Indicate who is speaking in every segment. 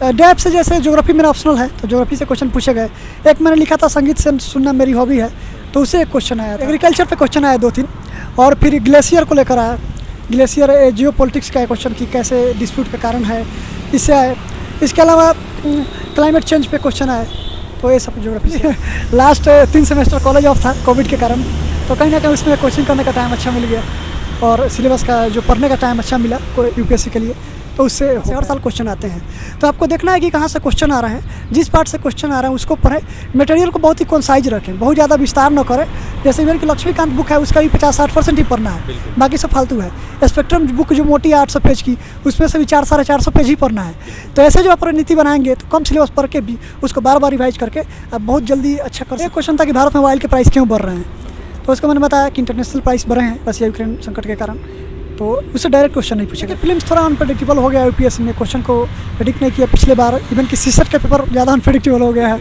Speaker 1: Dab से जैसे geography मेरा ऑप्शनल है तो ज्योग्राफी से क्वेश्चन पूछे गए। एक मैंने लिखा था संगीत से सुनना मेरी हॉबी है तो उससे एक क्वेश्चन आया था। एग्रीकल्चर पे क्वेश्चन आया 2-3 और फिर ग्लेशियर को लेकर आया। ग्लेशियर जियो पॉलिटिक्स का क्वेश्चन कि कैसे डिस्प्यूट का कारण है, इससे आए। इसके अलावा क्लाइमेट चेंज पे क्वेश्चन आए तो ये सब ज्योग्राफी से। लास्ट 3 सेमेस्टर कॉलेज ऑफ था कोविड के कारण, तो कहीं ना कहीं उसमें कोचिंग करने का टाइम अच्छा मिल गया और सिलेबस का जो पढ़ने का टाइम अच्छा मिला यूपीएससी के लिए, तो उससे हर साल क्वेश्चन आते हैं। तो आपको देखना है कि कहाँ से क्वेश्चन आ रहे हैं, जिस पार्ट से क्वेश्चन आ रहा है उसको पढ़ें। मटेरियल को बहुत ही कंसाइज रखें, बहुत ज़्यादा विस्तार न करें। जैसे इवन की लक्ष्मीकांत बुक है उसका भी 50-60% ही पढ़ना है, बाकी सब फालतू है। स्पेक्ट्रम बुक जो मोटी 800 पेज की, उसमें से भी 400-450 पेज ही पढ़ना है। तो ऐसे जो आप रणनीति बनाएंगे तो कम सिलेबस पढ़ के भी उसको बार बार रिवाइज करके आप बहुत जल्दी अच्छा कर सकते। एक क्वेश्चन था कि भारत में ऑयल के प्राइस क्यों बढ़ रहे हैं, तो उसको मैंने बताया कि इंटरनेशनल प्राइस बढ़े हैं रशिया यूक्रेन संकट के कारण, तो उससे डायरेक्ट क्वेश्चन नहीं पूछेगा। फिल्म्स थोड़ा अनप्रेडिक्टेबल हो गया यूपीएससी ने, क्वेश्चन को प्रेडिक्ट नहीं किया पिछले बार। इवन कि सीसेट का पेपर ज़्यादा अनप्रेडिक्टेबल हो गया है,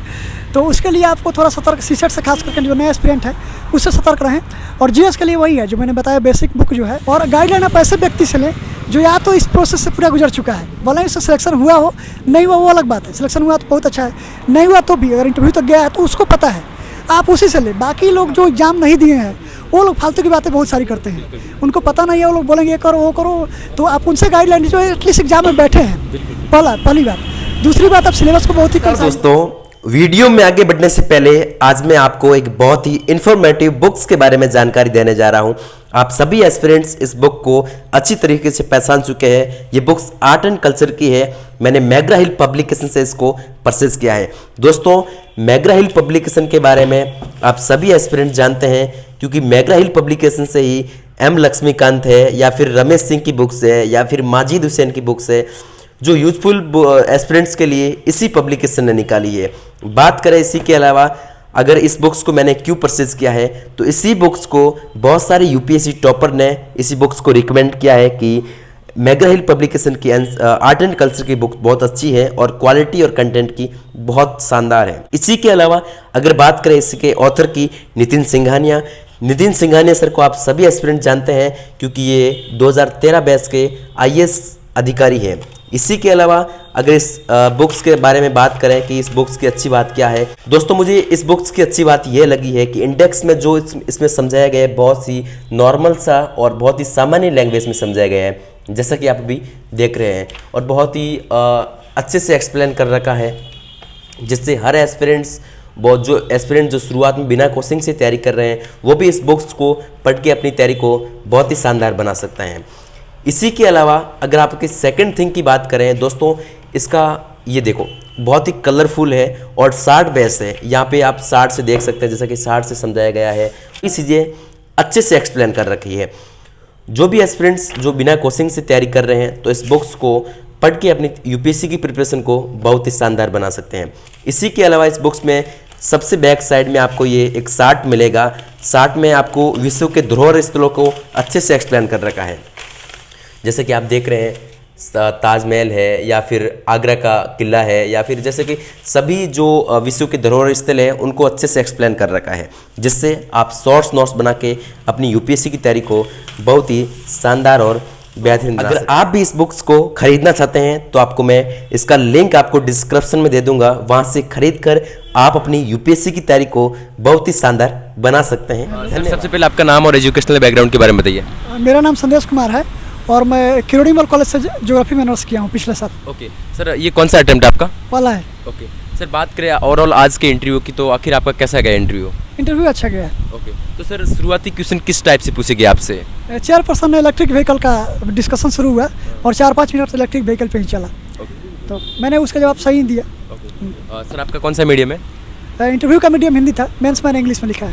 Speaker 1: तो उसके लिए आपको थोड़ा सतर्क, सीसेट से खास करके जो नए एस्पिरेंट है उससे सतर्क रहें। और जीएस के लिए वही है जो मैंने बताया, बेसिक बुक जो है। और गाइडलाइन आप ऐसे व्यक्ति से लें जो या तो इस प्रोसेस से पूरा गुजर चुका है, भले इससे सिलेक्शन हुआ हो नहीं हुआ वो अलग बात है, सिलेक्शन हुआ तो बहुत अच्छा है, नहीं हुआ तो भी अगर इंटरव्यू तक गया है तो उसको पता है, आप उसी से लें। बाकी लोग जो एग्जाम नहीं दिए हैं वो लोग फालतू की बातें बहुत सारी करते हैं, उनको पता नहीं है, वो लोग बोलेंगे ये करो वो करो, तो आप उनसे गाइडलाइन जो एटलीस्ट एग्जाम में बैठे हैं, पहली बात। दूसरी बात, आप सिलेबस को बहुत ही
Speaker 2: दोस्तों, वीडियो में आगे बढ़ने से पहले आज मैं आपको एक बहुत ही इंफॉर्मेटिव बुक्स के बारे में जानकारी देने जा रहा हूं। आप सभी एस्पिरेंट्स इस बुक को अच्छी तरीके से पहचान चुके हैं। ये बुक्स आर्ट एंड कल्चर की है। मैंने मैग्रा हिल पब्लिकेशन से इसको परचेज किया है। दोस्तों, मैग्रा हिल पब्लिकेशन के बारे में आप सभी एस्पिरेंट्स जानते हैं, क्योंकि मैग्रा हिल पब्लिकेशन से ही एम लक्ष्मीकांत है या फिर रमेश सिंह की बुक्स है या फिर माजिद हुसैन की बुक्स है, जो यूजफुल एस्पिरेंट्स के लिए इसी पब्लिकेशन ने निकाली है। बात करें इसी के अलावा, अगर इस बुक्स को मैंने क्यों परचेज किया है, तो इसी बुक्स को बहुत सारे यूपीएससी टॉपर ने इसी बुक्स को रिकमेंड किया है कि मैग्रा हिल पब्लिकेशन की आर्ट एंड कल्चर की बुक बहुत अच्छी है और क्वालिटी और कंटेंट की बहुत शानदार है। इसी के अलावा अगर बात करें इसके ऑथर की, नितिन सिंघानिया सर को आप सभी एस्पिरेंट जानते हैं, क्योंकि ये 2013 बैच के आईएएस अधिकारी हैं। इसी के अलावा अगर इस बुक्स के बारे में बात करें कि इस बुक्स की अच्छी बात क्या है, दोस्तों मुझे इस बुक्स की अच्छी बात यह लगी है कि इंडेक्स में जो इसमें समझाया गया है बहुत ही नॉर्मल सा और बहुत ही सामान्य लैंग्वेज में समझाया गया है, जैसा कि आप अभी देख रहे हैं, और बहुत ही अच्छे से एक्सप्लेन कर रखा है, जिससे हर एस्पिरेंट्स जो शुरुआत में बिना कोचिंग से तैयारी कर रहे हैं वो भी इस बुक्स को पढ़ के अपनी तैयारी को बहुत ही शानदार बना सकते हैं। इसी के अलावा अगर आपकी सेकंड थिंग की बात करें दोस्तों, इसका ये देखो बहुत ही कलरफुल है और शार्ट बेस है। यहाँ पे आप शार्ट से देख सकते हैं, जैसा कि शार्ट से समझाया गया है, ये चीज़ें अच्छे से एक्सप्लेन कर रखी है। जो भी एस्पिरेंट्स जो बिना कोचिंग से तैयारी कर रहे हैं तो इस बुक्स को पढ़ के अपनी यूपीएससी की प्रिपरेशन को बहुत ही शानदार बना सकते हैं। इसी के अलावा इस बुक्स में सबसे बैक साइड में आपको ये एक चार्ट मिलेगा। चार्ट में आपको विश्व के धरोहर स्थलों को अच्छे से एक्सप्लेन कर रखा है, जैसे कि आप देख रहे हैं ताजमहल है या फिर आगरा का किला है या फिर जैसे कि सभी जो विश्व के धरोहर स्थल है उनको अच्छे से एक्सप्लेन कर रखा है, जिससे आप शॉर्ट्स नोट्स बना के अपनी यूपीएससी की तैयारी को बहुत ही शानदार और बेहतरीन। अगर आप भी इस बुक्स को खरीदना चाहते हैं तो आपको मैं इसका लिंक आपको डिस्क्रिप्शन में दे दूंगा, वहां से खरीद कर आप अपनी यूपीएससी की तैयारी को बहुत ही शानदार बना सकते हैं।
Speaker 3: सबसे पहले आपका नाम और एजुकेशनल बैकग्राउंड के बारे में बताइए।
Speaker 1: मेरा नाम संदेश कुमार है और मैं किरोड़ीमल कॉलेज से ज्योग्राफी में ऑनर्स किया हूँ पिछले साल।
Speaker 3: ओके सर, ये कौन सा अटेम्प्ट आपका?
Speaker 1: वाला है।
Speaker 3: ओके सर, बात करें ओवरऑल आज के इंटरव्यू की, तो आखिर आपका कैसा गया इंटरव्यू?
Speaker 1: इंटरव्यू अच्छा गया है।
Speaker 3: ओके, तो सर शुरुआती क्वेश्चन किस टाइप से पूछे गए आपसे?
Speaker 1: चेयरपर्सन ने इलेक्ट्रिक व्हीकल का डिस्कशन शुरू हुआ और 4-5 मिनट इलेक्ट्रिक व्हीकल पे ही चला, तो मैंने उसका जवाब सही दिया।
Speaker 3: सर आपका कौन सा मीडियम है?
Speaker 1: इंटरव्यू का मीडियम हिंदी था, मेंस मैंने इंग्लिश में लिखा है।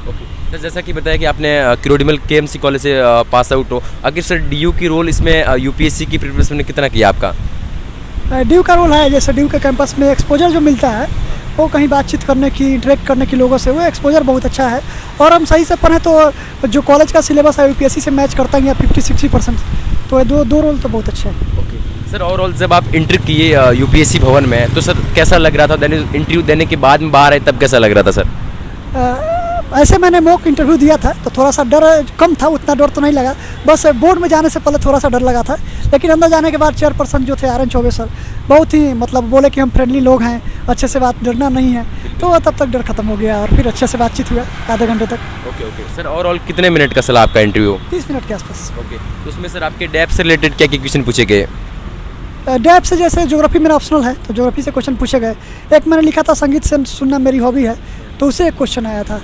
Speaker 3: सर जैसा कि बताया कि आपने किरोड़ीमल केएमसी कॉलेज से पास आउट हो, आखिर सर डीयू की रोल इसमें यूपीएससी की प्रिपरेशन में कितना किया आपका?
Speaker 1: ड्यू का रोल है, जैसे ड्यू के कैंपस में एक्सपोजर जो मिलता है वो कहीं बातचीत करने की, इंटरेक्ट करने की लोगों से, वो एक्सपोजर बहुत अच्छा है। और हम सही से पढ़ें तो जो कॉलेज का सिलेबस है यूपीएससी से मैच करता ही है 50-60%, तो ये दो रोल तो बहुत अच्छे हैं।
Speaker 3: ओके सर, ओवरऑल जब आप इंटर किए यूपीएससी भवन में तो सर कैसा लग रहा था? इंटरव्यू देने के बाद में बाहर आए तब कैसा लग रहा था सर?
Speaker 1: ऐसे मैंने मॉक इंटरव्यू दिया था तो थोड़ा सा डर कम था, उतना डर तो नहीं लगा, बस बोर्ड में जाने से पहले थोड़ा सा डर लगा था। लेकिन अंदर जाने के बाद चेयरपर्सन जो थे आर एन चौबे सर बहुत ही मतलब बोले कि हम फ्रेंडली लोग हैं, अच्छे से बात, डरना नहीं है, तो तब तक डर खत्म हो गया और फिर अच्छे से बातचीत हुआ आधे घंटे तक।
Speaker 3: ओके ओके सर, ओवरऑल कितने मिनट का सर आपका इंटरव्यू?
Speaker 1: 30 मिनट के आसपास।
Speaker 3: ओके, तो उसमें सर आपके डेप से रिलेटेड क्या क्या क्वेश्चन पूछे गए?
Speaker 1: डेप्थ से जैसे ज्योग्राफी मेरा ऑप्शनल है तो ज्योग्राफी से क्वेश्चन पूछे गए। एक मैंने लिखा था संगीत से सुनना मेरी हॉबी है, तो उससे एक क्वेश्चन आया था।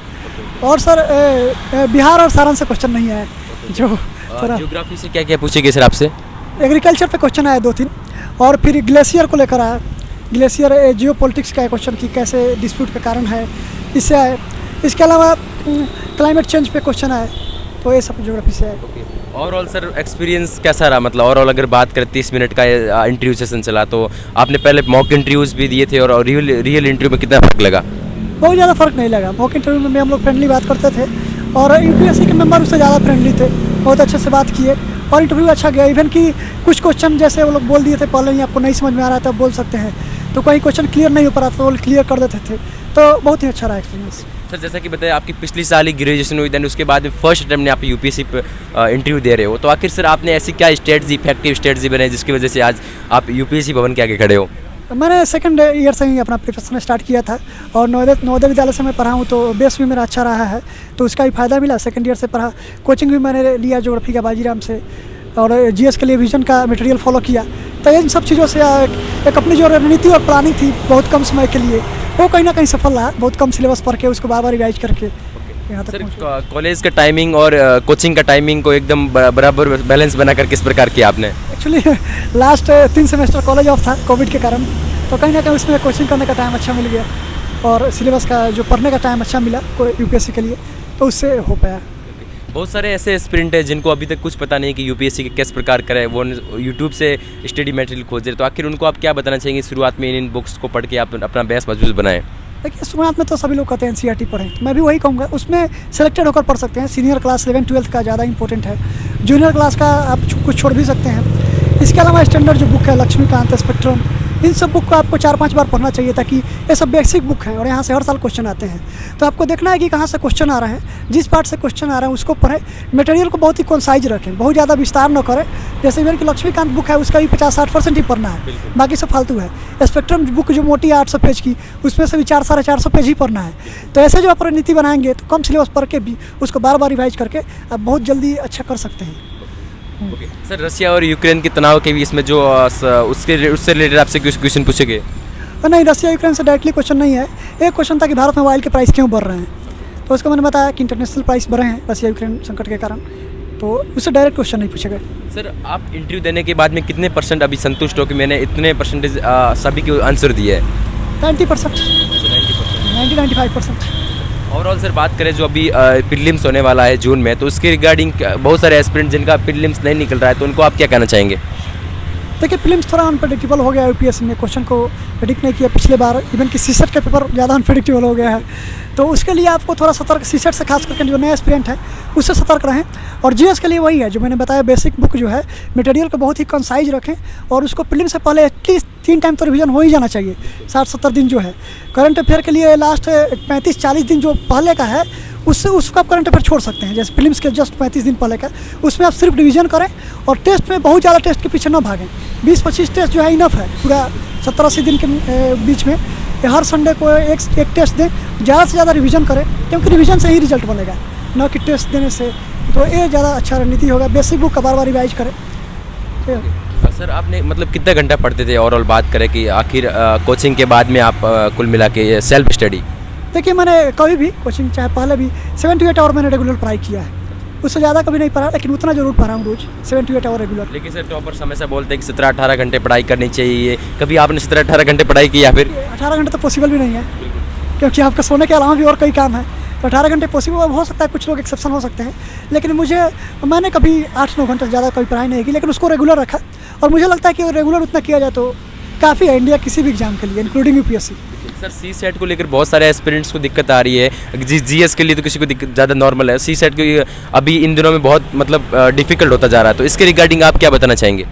Speaker 1: और सर बिहार और सारण से क्वेश्चन नहीं आया जो थोड़ा।
Speaker 3: ज्योग्राफी से क्या क्या पूछे गए सर आपसे?
Speaker 1: एग्रीकल्चर पे क्वेश्चन आया 2-3, और फिर ग्लेशियर को लेकर आया, ग्लेशियर जियो पॉलिटिक्स का क्वेश्चन कि कैसे डिस्प्यूट का कारण है, इससे आए। इसके अलावा क्लाइमेट चेंज पे क्वेश्चन आए, तो ये सब ज्योग्राफी से आए।
Speaker 3: ओवरऑल सर एक्सपीरियंस कैसा रहा? मतलब ओवरऑल अगर बात करें 30 मिनट का इंटरव्यू सेशन चला, तो आपने पहले मॉक इंटरव्यूज़ भी दिए थे और रियल इंटरव्यू में कितना फ़र्क लगा?
Speaker 1: बहुत ज़्यादा फर्क नहीं लगा। मॉक इंटरव्यू में हम लोग फ्रेंडली बात करते थे और यूपीएससी के मेंबर उससे ज़्यादा फ्रेंडली थे, बहुत अच्छे से बात किए और इंटरव्यू अच्छा गया। इवन कि कुछ क्वेश्चन जैसे वो लोग बोल दिए थे पहले ही, आपको नहीं समझ में आ रहा था बोल सकते हैं, तो कहीं क्वेश्चन क्लियर नहीं हो पा रहा था तो वो क्लियर कर देते थे, तो बहुत ही अच्छा रहा एक्सपीरियंस।
Speaker 3: सर जैसा कि बताया आपकी पिछली साल ही ग्रेजुएशन हुई, देन उसके बाद में फर्स्ट अटेम्प्ट में आप यूपीएससी पे इंटरव्यू दे रहे हो, तो आखिर सर आपने ऐसी क्या स्ट्रेटजी, इफेक्टिव स्ट्रेटजी बनाई जिसकी वजह से आज आप यूपीएससी भवन के आगे खड़े हो?
Speaker 1: मैंने सेकंड ईयर से ही अपना प्रिपरेशन स्टार्ट किया था और नवोदय विद्यालय से मैं पढ़ा हूँ, तो बेस भी मेरा अच्छा रहा है, तो उसका भी फ़ायदा मिला। सेकंड ईयर से पढ़ा, कोचिंग भी मैंने लिया ज्योग्राफी का बाजीराम से, और जीएस के लिए विजन का मटेरियल फॉलो किया। तो इन सब चीज़ों से एक अपनी जो रणनीति और प्लानिंग थी बहुत कम समय के लिए, वो कहीं ना कहीं सफल रहा। बहुत कम सिलेबस पढ़ के उसको बार बार रिवाइज करके यहाँ तक
Speaker 3: सर कॉलेज का टाइमिंग और कोचिंग का टाइमिंग को एकदम बराबर बैलेंस बनाकर किस प्रकार किया आपने?
Speaker 1: Actually last 3 semester college of था कोविड के कारण, तो कहीं ना कहीं उसमें कोचिंग करने का टाइम अच्छा मिल गया और सिलेबस का जो पढ़ने का टाइम अच्छा मिला यूपीएससी के लिए, तो उससे हो पाया।
Speaker 3: बहुत सारे ऐसे एस्पिरेंट हैं जिनको अभी तक कुछ पता नहीं कि यूपीएससी के किस प्रकार करें, वो यूट्यूब से स्टडी मटेरियल खोज रहे, तो आखिर उनको आप क्या बताना चाहेंगे शुरुआत में इन बुक्स को पढ़ के आप अपना बेस मजबूत बनाएं?
Speaker 1: देखिए शुरुआत में तो सभी लोग कहते हैं एनसीईआरटी पढ़ें, तो मैं भी वही कहूँगा, उसमें सेलेक्टेड होकर पढ़ सकते हैं। सीनियर क्लास 11-12 का ज़्यादा इंपॉर्टेंट है, जूनियर क्लास का आप कुछ छोड़ भी सकते हैं। इसके अलावा स्टैंडर्ड जो बुक है लक्ष्मीकांत, स्पेक्ट्रम, इन सब बुक को आपको 4-5 बार पढ़ना चाहिए, ताकि ये सब बेसिक बुक हैं और यहाँ से हर साल क्वेश्चन आते हैं, तो आपको देखना है कि कहाँ से क्वेश्चन आ रहे हैं, जिस पार्ट से क्वेश्चन आ रहे हैं उसको पढ़ें। मटेरियल को बहुत ही कंसाइज रखें, बहुत ज़्यादा विस्तार न करें। जैसे इवन कि लक्ष्मीकांत बुक है उसका भी 50-60% ही पढ़ना है, बाकी सब फालतू है। स्पेक्ट्रम बुक जो मोटी है 800 पेज की, उसमें से भी 400-450 पेज ही पढ़ना है। तो ऐसे जो आप रणनीति बनाएंगे तो कम सिलेबस पढ़ के भी उसको बार बार रिवाइज करके आप बहुत जल्दी अच्छा कर सकते हैं।
Speaker 3: ओके सर, रशिया और यूक्रेन के तनाव के बीच में जो उससे रिलेटेड आपसे क्वेश्चन पूछे गए?
Speaker 1: नहीं, रशिया यूक्रेन से डायरेक्टली क्वेश्चन नहीं है। एक क्वेश्चन था कि भारत में ऑयल के प्राइस क्यों बढ़ रहे हैं, तो उसको मैंने बताया कि इंटरनेशनल प्राइस बढ़े हैं रशिया यूक्रेन संकट के कारण, तो उससे डायरेक्ट क्वेश्चन नहीं पूछे गए।
Speaker 3: सर आप इंटरव्यू देने के बाद में कितने % अभी संतुष्ट हो कि मैंने इतने परसेंटेज सभी के आंसर दिए है?
Speaker 1: 90%, 90-95%।
Speaker 3: ओवरऑल सर बात करें जो अभी प्रीलिम्स होने वाला है जून में, तो उसके रिगार्डिंग बहुत सारे एस्पिरेंट जिनका प्रीलिम्स नहीं निकल रहा है, तो उनको आप क्या कहना चाहेंगे?
Speaker 1: देखिए प्रीलिम्स थोड़ा अनप्रेडिक्टेबल हो गया है, यूपीएससी ने क्वेश्चन को प्रेडिक्ट नहीं किया पिछले बार। इवन कि सीसेट का पेपर ज़्यादा अनप्रेडिक्टेबल हो गया है, तो उसके लिए आपको थोड़ा सतर्क, सीसेट से खास करके जो नए एस्पिरेंट हैं उससे सतर्क रहें। और जीएस के लिए वही है जो मैंने बताया, बेसिक बुक जो है मटेरियल को बहुत ही कंसाइज रखें और उसको प्रीलिम से पहले एटलीस्ट 3 टाइम तो रिवीजन हो ही जाना चाहिए। 60-70 दिन जो है करंट अफेयर के लिए लास्ट 35-40 दिन जो पहले का है उससे उसको आप करंट अफेयर छोड़ सकते हैं। जैसे फिल्म्स के जस्ट 35 दिन पहले का, उसमें आप सिर्फ रिवीजन करें और टेस्ट में बहुत ज़्यादा टेस्ट के पीछे ना भागें। 20-25 टेस्ट जो है इनफ है पूरा 70-80 दिन के बीच में। हर संडे को एक टेस्ट दें, ज़्यादा से ज़्यादा रिवीजन करें, क्योंकि रिवीजन से ही रिजल्ट बनेगा, न कि टेस्ट देने से। तो ये ज़्यादा अच्छा रणनीति होगा। बेसिक बुक का बार बार रिवाइज करें।
Speaker 3: सर आपने मतलब कितना घंटा पढ़ते थे ओवरऑल बात करें कि आखिर कोचिंग के बाद में आप कुल मिला के सेल्फ स्टडी?
Speaker 1: देखिए मैंने कभी भी कोचिंग चाहे पहले भी 7 to 8 आवर मैंने रेगुलर पढ़ाई किया है, उससे ज़्यादा कभी नहीं पढ़ा, लेकिन उतना जरूर पढ़ा हूँ रोज 7 to 8 आवर रेगुलर।
Speaker 3: लेकिन सर टॉपर्स हमेशा बोलते हैं कि 17-18 घंटे पढ़ाई करनी चाहिए, कभी आपने 17-18 घंटे पढ़ाई की या फिर?
Speaker 1: 18 घंटे तो पॉसिबल भी नहीं है, क्योंकि आपका सोने के अलावा भी और कई काम है। तो 18 घंटे पॉसिबल हो सकता है, कुछ लोग एक्सेप्शन हो सकते हैं, लेकिन मैंने कभी 8-9 घंटे से ज़्यादा कोई पढ़ाई नहीं की, लेकिन उसको रेगुलर रखा और मुझे लगता है कि रेगुलर उतना किया जाए तो काफ़ी है इंडिया किसी भी एग्जाम के लिए, इंक्लूडिंग यूपीएससी।
Speaker 3: सर सी सेट को लेकर बहुत सारे एस्पिरेंट्स को दिक्कत आ रही है, जीएस के लिए तो किसी को ज़्यादा नॉर्मल है, सी सेट को अभी इन दिनों में बहुत मतलब डिफिकल्ट होता जा रहा है, तो इसके रिगार्डिंग आप क्या बताना चाहेंगे?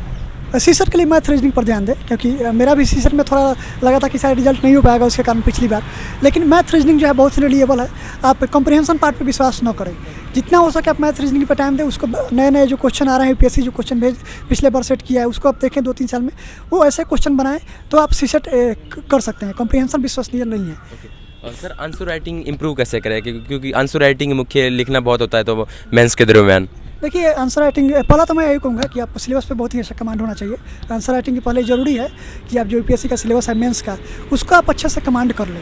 Speaker 1: सीसेट के लिए मैथ रीजनिंग पर ध्यान दें, क्योंकि मेरा भी सीसेट में थोड़ा लगा था कि शायद रिजल्ट नहीं हो पाएगा उसके कारण पिछली बार। लेकिन मैथ रीजनिंग जो है बहुत रिलेबल है, आप कॉम्प्रिहेंशन पार्ट पे विश्वास न करें, जितना हो सके आप मैथ रीजनिंग पे टाइम दें। उसको नए नए जो क्वेश्चन आ रहे हैं यूपीएससी जो क्वेश्चन भेज पिछले बार सेट किया है उसको आप देखें 2-3 साल में, वो ऐसे क्वेश्चन बनाएं तो आप सीसेट कर सकते हैं। कॉम्प्रिहेंशन विश्वसनीय नहीं है।
Speaker 3: और सर आंसर राइटिंग इंप्रूव कैसे करें, क्योंकि आंसर राइटिंग मुख्य लिखना बहुत होता है तो मेंस के दरमियान।
Speaker 1: देखिए आंसर राइटिंग पहला तो मैं यही कहूँगा कि आपको सिलेबस पे बहुत ही अच्छा कमांड होना चाहिए। आंसर राइटिंग के पहले ज़रूरी है कि आप जो यूपीएससी का सिलेबस है मेंस का उसको आप अच्छे से कमांड कर लें,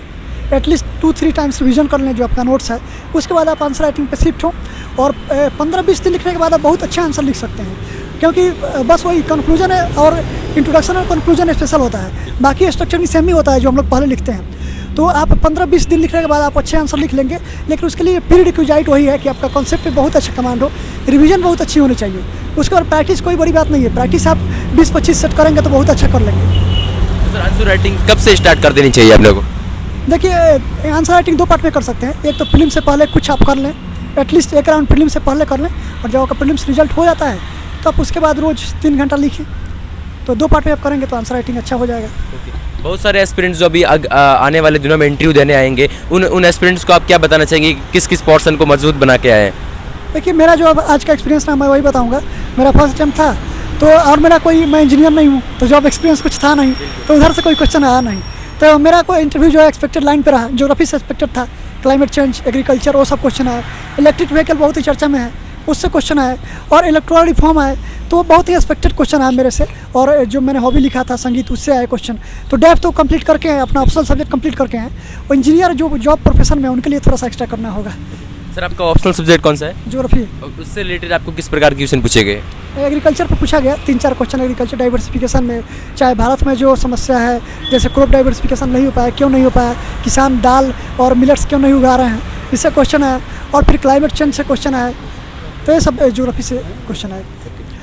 Speaker 1: एटलीस्ट 2-3 टाइम्स रिविजन कर लें जो आपका नोट्स है। उसके बाद आप आंसर राइटिंग पे शिफ्ट हो और 15-20 दिन लिखने के बाद आप बहुत अच्छा आंसर लिख सकते हैं, क्योंकि बस वही कंक्लूजन है और इंट्रोडक्शन और कंक्लूजन स्पेशल होता है, बाकी स्ट्रक्चर भी सेम ही होता है जो हम लोग पहले लिखते हैं। तो आप 15-20 दिन लिखने के बाद आप अच्छे आंसर लिख लेंगे, लेकिन उसके लिए प्री रिक्विजाइट वही है कि आपका कॉन्सेप्ट पे बहुत अच्छा कमांड हो, रिवीजन बहुत अच्छी होनी चाहिए। उसके बाद प्रैक्टिस कोई बड़ी बात नहीं है, प्रैक्टिस आप 20-25 सेट करेंगे तो बहुत अच्छा कर लेंगे।
Speaker 3: तो सर आंसर राइटिंग कब से स्टार्ट कर देनी चाहिए आप लोगों को?
Speaker 1: देखिए आंसर राइटिंग 2 पार्ट में कर सकते हैं। एक तो प्रीलिम से पहले कुछ आप कर लें, एटलीस्ट एक राउंड प्रीलिम से पहले कर लें, और जब आपका प्रीलिम्स रिजल्ट हो जाता है तो आप उसके बाद रोज़ 3 घंटा लिखें। तो 2 पार्ट में आप करेंगे तो आंसर राइटिंग अच्छा हो जाएगा।
Speaker 3: बहुत सारे एस्पिरेंट्स जो अभी आने वाले दिनों में इंटरव्यू देने आएंगे, उन एस्पिरेंट्स को आप क्या बताना चाहेंगे, किस किस पोर्शन को मजबूत बना के आए?
Speaker 1: देखिए मेरा जो अब आज का एक्सपीरियंस है मैं वही बताऊंगा। मेरा फर्स्ट टाइम था तो, और मेरा मैं इंजीनियर नहीं हूँ तो जॉब एक्सपीरियंस कुछ था नहीं, तो उधर से कोई क्वेश्चन आया नहीं। तो मेरा कोई इंटरव्यू जो है एक्सपेक्टेड लाइन पे रहा, ज्योग्राफी से एक्सपेक्टेड था, क्लाइमेट चेंज, एग्रीकल्चर, वो सब क्वेश्चन आए। इलेक्ट्रिक व्हीकल बहुत ही चर्चा में है, उससे क्वेश्चन आए, और इलेक्ट्रॉल रिफॉर्म आए, तो बहुत ही एक्सपेक्टेड क्वेश्चन आया मेरे से। और जो मैंने हॉबी लिखा था संगीत, उससे आए क्वेश्चन। तो डेफ तो कंप्लीट करके हैं, अपना ऑप्शनल सब्जेक्ट कंप्लीट करके हैं। और इंजीनियर जो जॉब प्रोफेशन में उनके लिए थोड़ा सा एक्स्ट्रा करना होगा।
Speaker 3: सर आपका ऑप्शनल सब्जेक्ट कौन सा है?
Speaker 1: ज्योग्राफी।
Speaker 3: उससे रिलेटेड आपको किस प्रकार के क्वेश्चन पूछे गए?
Speaker 1: एग्रीकल्चर पर पूछा गया 3-4 क्वेश्चन एग्रीकल्चर डाइवर्सिफिकेशन में, चाहे भारत में जो समस्या है जैसे क्रॉप डाइवर्सिफिकेशन नहीं हो पाया, क्यों नहीं हो पाया, किसान दाल और मिलेट्स क्यों नहीं उगा रहे हैं, इससे क्वेश्चन आया। और फिर क्लाइमेट चेंज से क्वेश्चन आए, तो ये सब ज्योग्राफी से क्वेश्चन आए।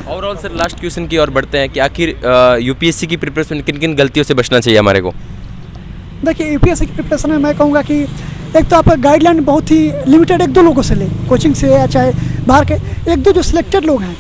Speaker 3: ओवरऑल सर लास्ट क्वेश्चन की ओर बढ़ते हैं कि आखिर यूपीएससी की प्रिपरेशन किन किन गलतियों से बचना चाहिए हमारे को?
Speaker 1: देखिए यूपीएससी की प्रिपरेशन में मैं कहूँगा कि एक तो आपका गाइडलाइन बहुत ही लिमिटेड 1-2 लोगों से लें, कोचिंग से या चाहे बाहर के 1-2 जो सिलेक्टेड लोग हैं,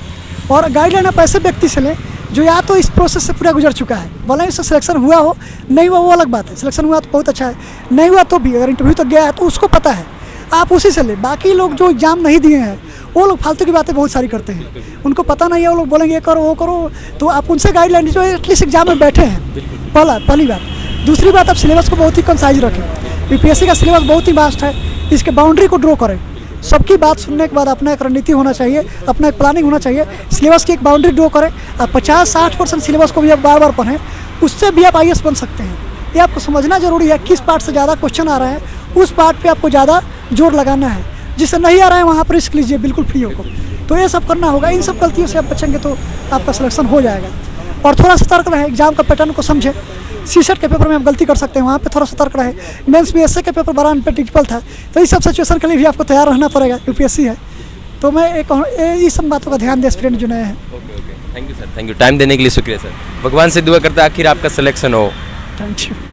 Speaker 1: और गाइडलाइन आप ऐसे व्यक्ति से लें जो या तो इस प्रोसेस से पूरा गुजर चुका है, भले इससे सिलेक्शन हुआ हो नहीं हुआ वो अलग बात है, सिलेक्शन हुआ तो बहुत अच्छा है, नहीं हुआ तो भी अगर इंटरव्यू तक गया है तो उसको पता है, आप उसी से लें। बाकी लोग जो एग्जाम नहीं दिए हैं वो लोग फालतू की बातें बहुत सारी करते हैं, उनको पता नहीं है, वो लोग बोलेंगे ये करो वो करो, तो आप उनसे गाइडलाइन जो एटलीस्ट एग्जाम में बैठे हैं, पहली बात। दूसरी बात, आप सिलेबस को बहुत ही कंसाइज रखें। यूपीएससी का सिलेबस बहुत ही वास्ट है, इसके बाउंड्री को ड्रॉ करें। सबकी बात सुनने के बाद अपना एक रणनीति होना चाहिए, अपना एक प्लानिंग होना चाहिए, सिलेबस की एक बाउंड्री ड्रॉ करें। आप 50-60% सिलेबस को भी आप बार बार पढ़ें, उससे भी आप आईएएस बन सकते हैं। ये आपको समझना जरूरी है, किस पार्ट से ज़्यादा क्वेश्चन आ रहे हैं उस पार्ट पे आपको ज़्यादा जोर लगाना है, जिससे नहीं आ रहा है वहाँ पर रिस्क लीजिए बिल्कुल फ्री होकर। तो ये सब करना होगा, इन सब गलतियों से आप बचेंगे तो आपका सिलेक्शन हो जाएगा। और थोड़ा सतर्क रहें, एग्जाम का पैटर्न को समझें। सीसेट के पेपर में आप गलती कर सकते हैं, वहाँ पे थोड़ा सतर्क रहें। मेंस में एसए के पेपर बड़ा अनप्रेडिक्टेबल था, तो इस सब सिचुएशन के लिए भी आपको तैयार रहना पड़ेगा, यूपीएससी है। तो मैं इस सब बातों का ध्यान दें स्टूडेंट जो नए हैं।
Speaker 3: Thank you sir, thank you, time देने के लिए शुक्रिया सर। भगवान से दुआ करता है आखिर आपका सिलेक्शन हो।
Speaker 1: Thank you.